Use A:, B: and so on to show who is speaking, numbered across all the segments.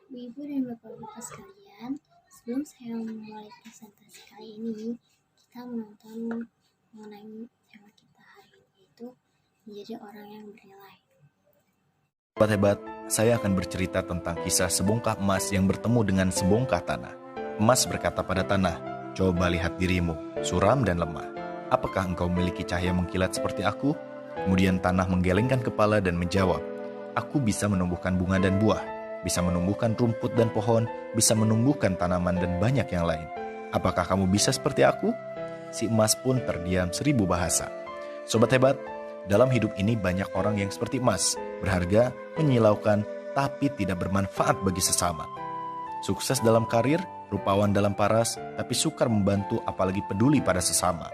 A: Ibu dan Bapak-Bapak sekalian, sebelum saya memulai presentasi kali ini, kita menonton mengenai tema kita hari ini, yaitu menjadi orang yang bernilai.
B: Sobat hebat, saya akan bercerita tentang kisah sebongkah emas yang bertemu dengan sebongkah tanah. Emas berkata pada tanah, "Coba lihat dirimu, suram dan lemah. Apakah engkau memiliki cahaya mengkilat seperti aku?" Kemudian tanah menggelengkan kepala dan menjawab, "Aku bisa menumbuhkan bunga dan buah, bisa menumbuhkan rumput dan pohon, bisa menumbuhkan tanaman dan banyak yang lain. Apakah kamu bisa seperti aku?" Si emas pun terdiam 1000 bahasa. Sobat hebat, dalam hidup ini banyak orang yang seperti emas, berharga, menyilaukan, tapi tidak bermanfaat bagi sesama. Sukses dalam karir, rupawan dalam paras, tapi sukar membantu apalagi peduli pada sesama.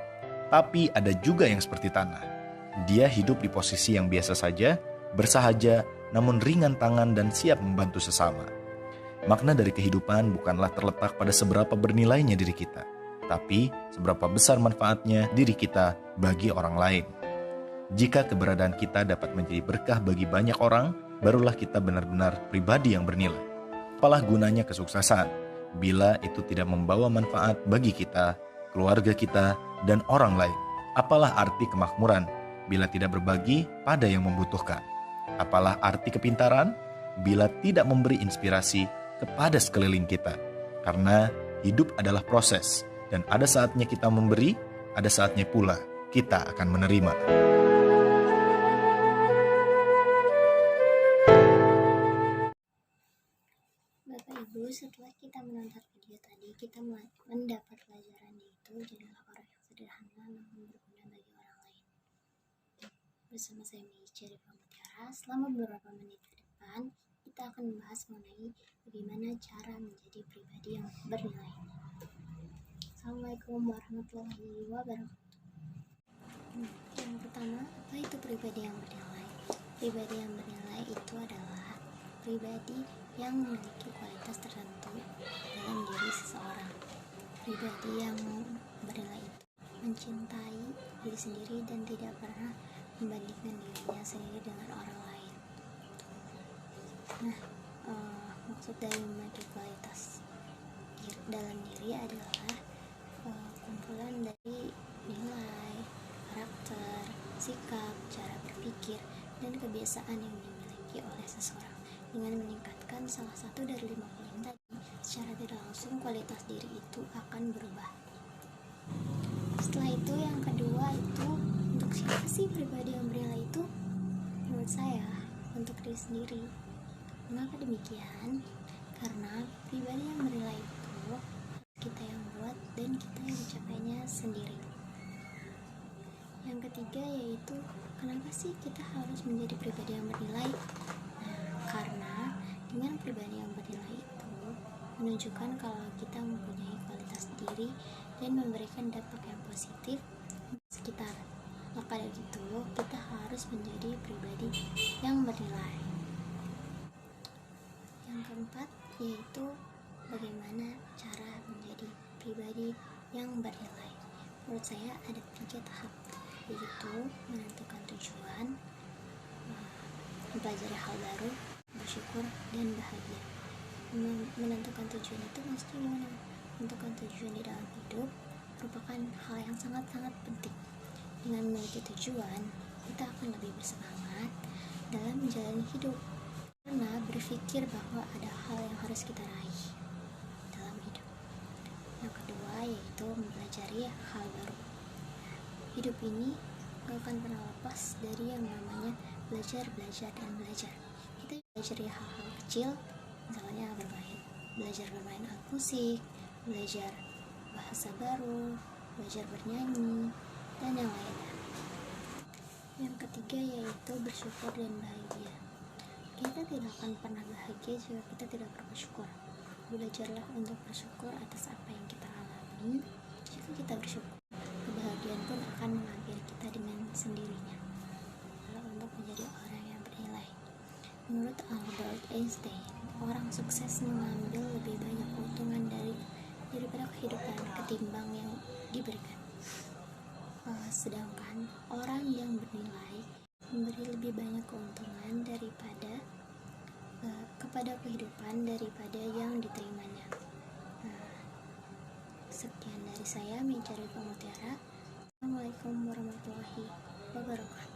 B: Tapi ada juga yang seperti tanah. Dia hidup di posisi yang biasa saja, bersahaja, namun ringan tangan dan siap membantu sesama. Makna dari kehidupan bukanlah terletak pada seberapa bernilainya diri kita, tapi seberapa besar manfaatnya diri kita bagi orang lain. Jika keberadaan kita dapat menjadi berkah bagi banyak orang, barulah kita benar-benar pribadi yang bernilai. Apalah gunanya kesuksesan bila itu tidak membawa manfaat bagi kita, keluarga kita, dan orang lain? Apalah arti kemakmuran bila tidak berbagi pada yang membutuhkan? Apalah arti kepintaran bila tidak memberi inspirasi kepada sekeliling kita? Karena hidup adalah proses, dan ada saatnya kita memberi, ada saatnya pula kita akan menerima.
A: Bapak Ibu, setelah kita menonton video tadi, kita mendapat pelajaran, yaitu jadilah orang yang sederhana namun berguna bagi orang lain. Bersama saya Meica dari Pamutiara, selama beberapa menit ke depan, kita akan membahas mengenai bagaimana cara menjadi pribadi yang bernilai. Assalamualaikum warahmatullahi wabarakatuh. Yang pertama, apa itu pribadi yang bernilai? Pribadi yang bernilai itu adalah pribadi yang memiliki kualitas tertentu dalam diri seseorang. Pribadi yang bernilai itu mencintai diri sendiri dan tidak pernah membandingkan dirinya sendiri dengan orang lain. Nah, maksud dari memiliki kualitas dalam diri adalah kumpulan dari nilai, karakter, sikap, cara berpikir, dan kebiasaan yang dimiliki oleh seseorang. Dengan meningkatkan salah satu dari 5 poin tadi, secara tidak langsung kualitas diri itu akan berubah. Setelah itu, yang kedua itu, untuk siapa sih pribadi yang bernilai itu? Menurut saya, untuk diri sendiri. Mengapa demikian? Karena pribadi yang bernilai itu kita yang buat dan kita yang mencapainya sendiri. Yang ketiga yaitu, kenapa sih kita harus menjadi pribadi yang bernilai? Karena dengan pribadi yang bernilai itu menunjukkan kalau kita mempunyai kualitas diri dan memberikan dampak yang positif sekitar. Maka dari itu kita harus menjadi pribadi yang bernilai. Yang keempat yaitu bagaimana cara menjadi pribadi yang bernilai. Menurut saya ada 3 tahap, yaitu menentukan tujuan, mempelajari hal baru, bersyukur, dan bahagia. Menentukan tujuan itu maksudnya gimana? Menentukan tujuan di dalam hidup merupakan hal yang sangat-sangat penting. Dengan memiliki tujuan, kita akan lebih bersemangat dalam menjalani hidup, karena berpikir bahwa ada hal yang harus kita raih dalam hidup. Yang kedua yaitu mempelajari hal baru. Hidup ini gak akan pernah lepas dari yang namanya belajar, dan belajar. Kita belajar dari hal-hal kecil, misalnya belajar bermain alat musik, belajar bahasa baru, belajar bernyanyi, dan yang lainnya. Yang ketiga yaitu bersyukur dan bahagia. Kita tidak akan pernah bahagia jika kita tidak bersyukur. Belajarlah untuk bersyukur atas apa yang kita alami. Jika kita bersyukur, kebahagiaan pun akan menghampiri kita dengan sendirinya. Untuk menjadi orang yang bernilai, menurut Albert Einstein, orang sukses mengambil lebih banyak keuntungan daripada kehidupan ketimbang yang diberikan. Sedangkan orang yang bernilai memberi lebih banyak keuntungan kepada kehidupan daripada Saya Mencari Mutiara. Assalamualaikum warahmatullahi wabarakatuh.